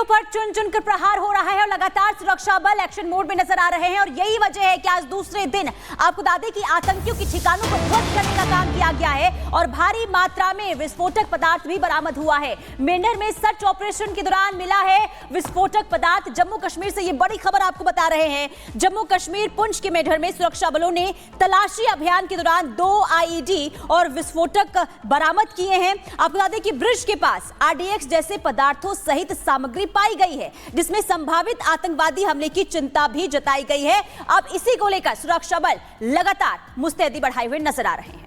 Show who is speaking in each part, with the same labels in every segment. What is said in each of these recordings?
Speaker 1: मेढरों पर चुन चुनकर प्रहार हो रहा है और लगातार सुरक्षा बल एक्शन मोड में नजर आ रहे हैं और यही वजह है कि आज दूसरे दिन आपको बता दें कि आतंकियों की ठिकानों को ध्वस्त करने का काम किया गया है और भारी मात्रा में विस्फोटक पदार्थ भी बरामद हुआ है। मेंढर में सर्च ऑपरेशन के दौरान मिला है विस्फोटक पदार्थ। जम्मू कश्मीर से ये बड़ी खबर आपको बता रहे हैं। जम्मू कश्मीर पुंछ के मेढर में सुरक्षा बलों ने तलाशी अभियान के दौरान 2 आईईडी और विस्फोटक बरामद किए हैं। आपको बता दें कि ब्रिज के पास आरडीएक्स जैसे पदार्थों सहित सामग्री पाई गई है जिसमें संभावित आतंकवादी हमले की चिंता भी जताई गई है। अब इसी को लेकर सुरक्षा बल लगातार मुस्तैदी बढ़ाए हुए नजर आ रहे हैं।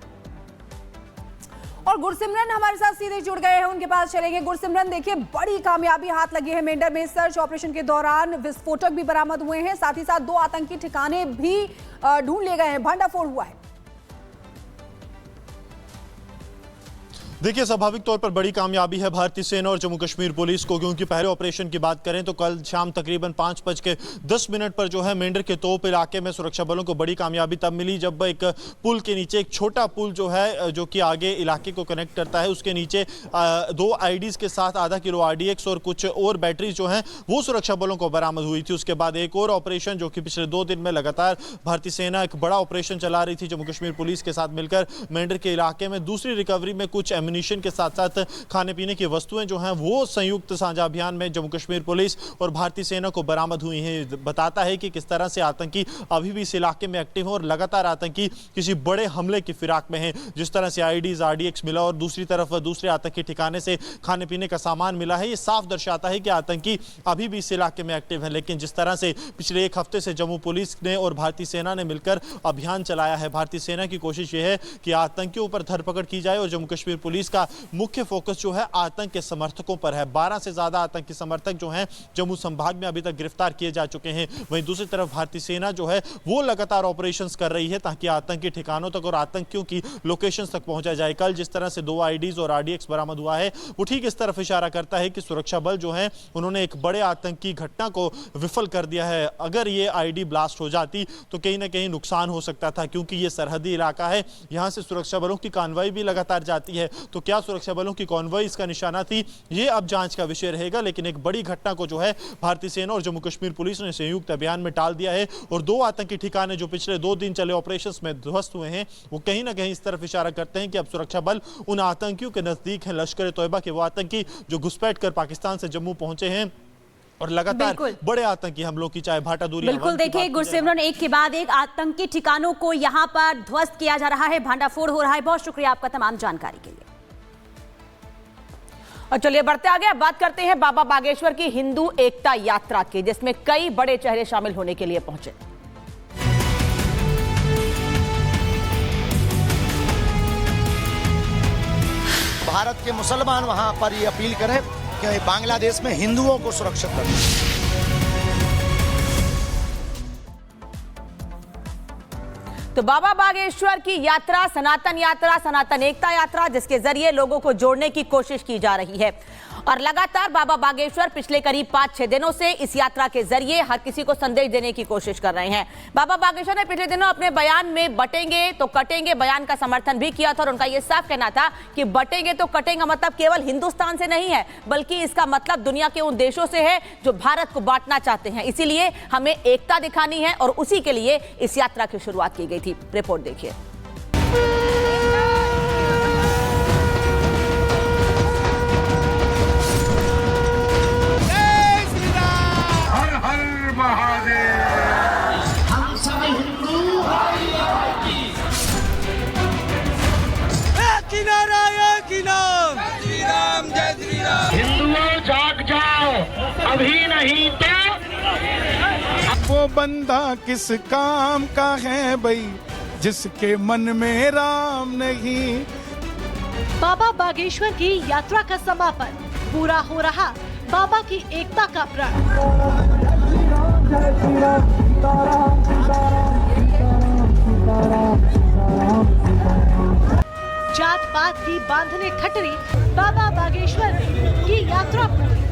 Speaker 2: और गुरसिमरन हमारे साथ सीधे जुड़ गए हैं, उनके पास चलेंगे। गुरसिमरन, देखिए बड़ी कामयाबी हाथ लगी है मेंढर में। सर्च ऑपरेशन के दौरान विस्फोटक भी बरामद हुए हैं, साथ ही साथ 2 आतंकी ठिकाने भी ढूंढ लिए गए हैं, भंडाफोड़ हुआ है।
Speaker 3: देखिए, स्वाभाविक तौर पर बड़ी कामयाबी है भारतीय सेना और जम्मू कश्मीर पुलिस को, क्योंकि पहले ऑपरेशन की बात करें तो कल शाम तकरीबन 5:10 पर जो है मेंढर के तोप इलाके में सुरक्षा बलों को बड़ी कामयाबी तब मिली जब एक पुल के नीचे, एक छोटा पुल जो है जो कि आगे इलाके को कनेक्ट करता है, उसके नीचे 2 आईडीज के साथ आधा किलो आरडीएक्स और कुछ और बैटरी जो हैं वो सुरक्षा बलों को बरामद हुई थी। उसके बाद एक और ऑपरेशन जो कि पिछले 2 दिन में लगातार भारतीय सेना एक बड़ा ऑपरेशन चला रही थी जम्मू कश्मीर पुलिस के साथ मिलकर मेंढर के इलाके में। दूसरी रिकवरी में कुछ एम्युनिशन के साथ साथ खाने पीने की वस्तुएं जो हैं वो संयुक्त साझा अभियान में जम्मू कश्मीर पुलिस और भारतीय सेना को बरामद हुई हैं। बताता है कि किस तरह से आतंकी अभी भी इस इलाके में एक्टिव हैं और लगातार आतंकी किसी बड़े हमले की फिराक में हैं। जिस तरह से आईडीज आरडीएक्स मिला और दूसरी तरफ दूसरे आतंकी ठिकाने से खाने पीने का सामान मिला है, ये साफ दर्शाता है कि आतंकी अभी भी इस इलाके में एक्टिव है। लेकिन जिस तरह से पिछले 1 हफ्ते से जम्मू पुलिस ने और भारतीय सेना ने मिलकर अभियान चलाया है, भारतीय सेना की कोशिश ये है कि आतंकियों पर धरपकड़ की जाए और जम्मू कश्मीर पुलिस का मुख्य फोकस जो है आतंक के समर्थकों पर है। 12 से ज्यादा आतंकी समर्थक जो हैं जम्मू संभाग में अभी तक गिरफ्तार किए जा चुके हैं। वहीं दूसरी तरफ भारतीय सेना जो है वो लगातार ऑपरेशंस कर रही है ताकि आतंकी ठिकानों तक और आतंकियों की लोकेशंस तक पहुंचा जाए। कल जिस तरह से 2 आईडीज और आरडीएक्स बरामद हुआ है वो ठीक इस तरफ इशारा करता है कि सुरक्षा बल जो है उन्होंने एक बड़े आतंकी घटना को विफल कर दिया है। अगर ये आईडी ब्लास्ट हो जाती तो कहीं ना कहीं नुकसान हो सकता था, क्योंकि ये सरहदी इलाका है, यहां से सुरक्षा बलों की कार्रवाई भी लगातार जाती है। तो क्या सुरक्षा बलों की कॉन्वॉय इसका निशाना थी, ये अब जांच का विषय रहेगा। लेकिन एक बड़ी घटना को जो है भारतीय सेना और जम्मू कश्मीर पुलिस ने संयुक्त अभियान में टाल दिया है और 2 आतंकी ठिकाने जो पिछले 2 दिन चले ऑपरेशंस में ध्वस्त हुए हैं वो कहीं ना कहीं इस तरफ इशारा करते हैं कि अब सुरक्षा बल उन आतंकियों के नजदीक है। लश्कर तोयबा के वो आतंकी जो घुसपैठ कर पाकिस्तान से जम्मू पहुंचे हैं और लगातार बड़े आतंकी हमलों की, चाहे भाटा दूरी,
Speaker 1: बिल्कुल देखिए गुरसिमरन, एक के बाद एक आतंकी ठिकानों को यहां पर ध्वस्त किया जा रहा है, भांडाफोड़ हो रहा है। बहुत शुक्रिया आपका तमाम जानकारी के लिए।
Speaker 2: और चलिए बढ़ते आगे, अब बात करते हैं बाबा बागेश्वर की हिंदू एकता यात्रा की, जिसमें कई बड़े चेहरे शामिल होने के लिए पहुंचे।
Speaker 4: भारत के मुसलमान वहां पर ये अपील करें कि बांग्लादेश में हिंदुओं को सुरक्षित रखें।
Speaker 2: तो बाबा बागेश्वर की यात्रा, सनातन एकता यात्रा, जिसके जरिए लोगों को जोड़ने की कोशिश की जा रही है और लगातार बाबा बागेश्वर पिछले करीब 5-6 दिनों से इस यात्रा के जरिए हर किसी को संदेश देने की कोशिश कर रहे हैं। बाबा बागेश्वर ने पिछले दिनों अपने बयान में बटेंगे तो कटेंगे बयान का समर्थन भी किया था और उनका यह साफ कहना था कि बटेंगे तो कटेंगे मतलब केवल हिंदुस्तान से नहीं है, बल्कि इसका मतलब दुनिया के उन देशों से है जो भारत को बांटना चाहते हैं। इसीलिए हमें एकता दिखानी है और उसी के लिए इस यात्रा की शुरुआत की गई थी। रिपोर्ट देखिए।
Speaker 5: हम सभी हिंदू हिंदुओं जाग जाओ, अभी नहीं तो
Speaker 6: वो बंदा किस काम का है भाई जिसके मन में राम नहीं।
Speaker 7: बाबा बागेश्वर की यात्रा का समापन, पूरा हो रहा बाबा की एकता का प्रण। जात पात की बांधने खटरी बाबा बागेश्वर की यात्रा पूरी।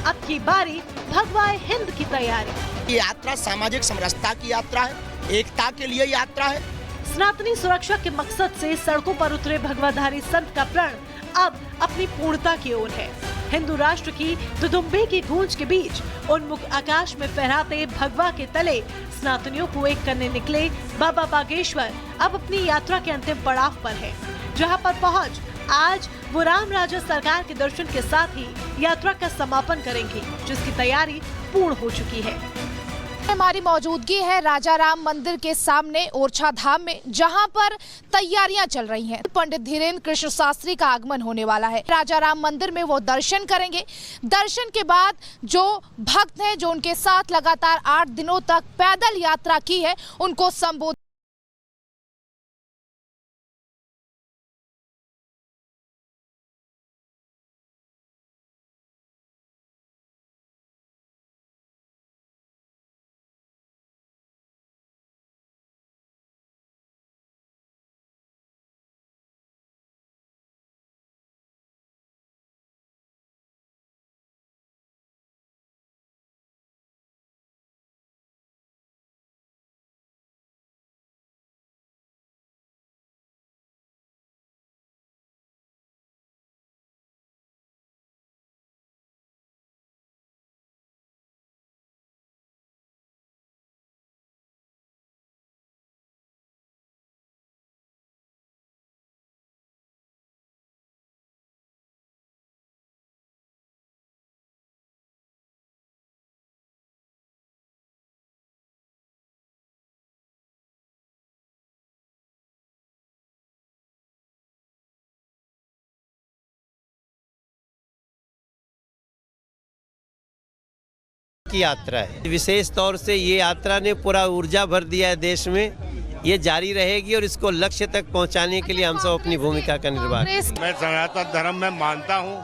Speaker 7: अब की बारी भगवाए हिंद की तैयारी।
Speaker 4: ये यात्रा सामाजिक समरसता की यात्रा है, एकता के लिए यात्रा है
Speaker 7: सनातनी सुरक्षा के मकसद से सड़कों पर उतरे भगवाधारी संत का प्रण अब अपनी पूर्णता की ओर है। हिंदू राष्ट्र की दुदुम्बे की गूंज के बीच उन्मुख आकाश में फहराते भगवा के तले सनातनियों को एक करने निकले बाबा बागेश्वर अब अपनी यात्रा के अंतिम पड़ाव पर है, जहां पर पहुंच आज वो राम राजा सरकार के दर्शन के साथ ही यात्रा का समापन करेंगे, जिसकी तैयारी पूर्ण हो चुकी है।
Speaker 8: हमारी मौजूदगी है राजा राम मंदिर के सामने ओरछा धाम में, जहां पर तैयारियां चल रही हैं। पंडित धीरेन्द्र कृष्ण शास्त्री का आगमन होने वाला है। राजा राम मंदिर में वो दर्शन करेंगे। दर्शन के बाद जो भक्त हैं, जो उनके साथ लगातार 8 दिनों तक पैदल यात्रा की है, उनको संबोधित
Speaker 9: की यात्रा है। विशेष तौर से ये यात्रा ने पूरा ऊर्जा भर दिया है देश में। ये जारी रहेगी और इसको लक्ष्य तक पहुंचाने के लिए हम सब अपनी भूमिका का निर्वाह करें।
Speaker 10: मैं सनातन धर्म में मानता हूँ,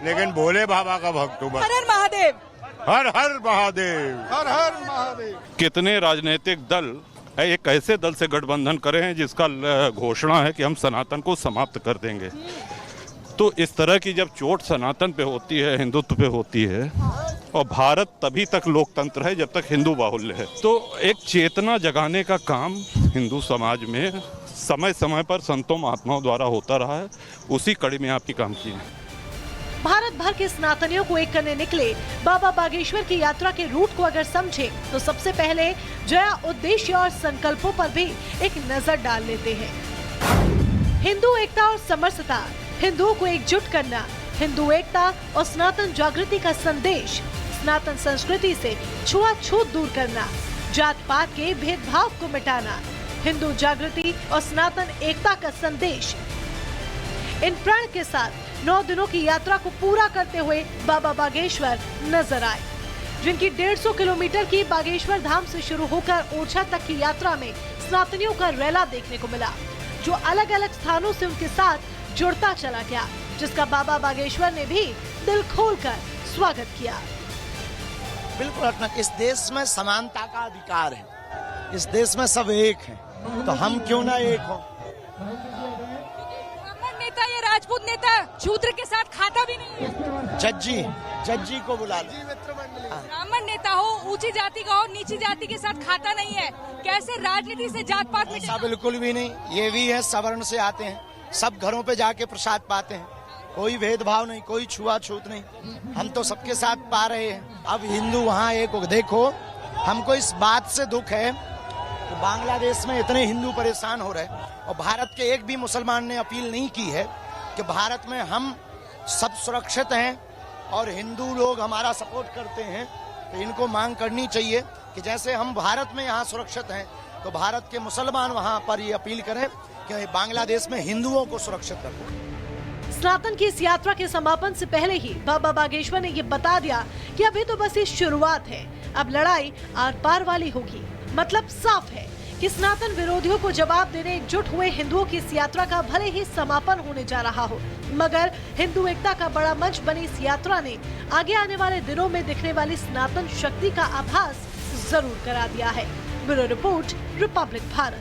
Speaker 10: लेकिन भोले बाबा का भक्त हूँ।
Speaker 2: हर हर महादेव,
Speaker 10: हर हर महादेव, हर हर महादेव।
Speaker 6: कितने राजनीतिक दल एक ऐसे दल से गठबंधन करे हैं जिसका घोषणा है कि हम सनातन को समाप्त कर देंगे। तो इस तरह की जब चोट सनातन पे होती है, हिंदुत्व पे होती है, और भारत तभी तक लोकतंत्र है जब तक हिंदू बाहुल्य है। तो एक चेतना जगाने का काम हिंदू समाज में समय समय पर संतों महात्माओं द्वारा होता रहा है। उसी कड़ी में आपकी काम की है।
Speaker 7: भारत भर के सनातनियों को एक करने निकले बाबा बागेश्वर की यात्रा के रूट को अगर समझें तो सबसे पहले जया उद्देश्य और संकल्पों पर भी एक नजर डाल लेते हैं। हिंदू एकता और समरसता, हिंदुओं को एकजुट करना, हिंदू एकता और सनातन जागृति का संदेश, सनातन संस्कृति से छुआछूत दूर करना, जात पात के भेदभाव को मिटाना, हिंदू जागृति और सनातन एकता का संदेश। इन प्रण के साथ 9 दिनों की यात्रा को पूरा करते हुए बाबा बागेश्वर नजर आए, जिनकी 150 किलोमीटर की बागेश्वर धाम से शुरू होकर ओरछा तक की यात्रा में सनातनियों का रैला देखने को मिला, जो अलग अलग स्थानों से उनके साथ जुड़ता चला गया, जिसका बाबा बागेश्वर ने भी दिल खोलकर स्वागत किया।
Speaker 4: बिल्कुल, इस देश में समानता का अधिकार है। इस देश में सब एक हैं, तो हम क्यों ना एक हो।
Speaker 11: नेता, ये राजपूत नेता शूद्र के साथ खाता भी नहीं है। जज्जी को बुला लो। ब्राह्मण नेता हो, ऊंची जाति का हो, नीची जाति के साथ खाता नहीं है। कैसे राजनीति से जात पात में?
Speaker 4: ऐसा बिल्कुल भी नहीं। ये भी है, सवर्ण से आते हैं, सब घरों पे जाके प्रसाद पाते हैं, कोई भेदभाव नहीं, कोई छुआछूत नहीं। हम तो सबके साथ पा रहे हैं। अब हिंदू वहाँ एक देखो, हमको इस बात से दुख है कि बांग्लादेश में इतने हिंदू परेशान हो रहे हैं और भारत के एक भी मुसलमान ने अपील नहीं की है कि भारत में हम सब सुरक्षित हैं और हिंदू लोग हमारा सपोर्ट करते हैं। तो इनको मांग करनी चाहिए कि जैसे हम भारत में यहाँ सुरक्षित हैं, तो भारत के मुसलमान वहाँ पर ये अपील करें कि बांग्लादेश में हिंदुओं को सुरक्षित रखो।
Speaker 7: सनातन की इस यात्रा के समापन से पहले ही बाबा बागेश्वर ने ये बता दिया कि अभी तो बस ये शुरुआत है, अब लड़ाई आर पार वाली होगी। मतलब साफ है कि सनातन विरोधियों को जवाब देने एकजुट हुए हिंदुओं की इस यात्रा का भले ही समापन होने जा रहा हो, मगर हिंदू एकता का बड़ा मंच बनी इस यात्रा ने आगे आने वाले दिनों में दिखने वाली सनातन शक्ति का आभास जरूर करा दिया है। Bureau report, Republic Bharat.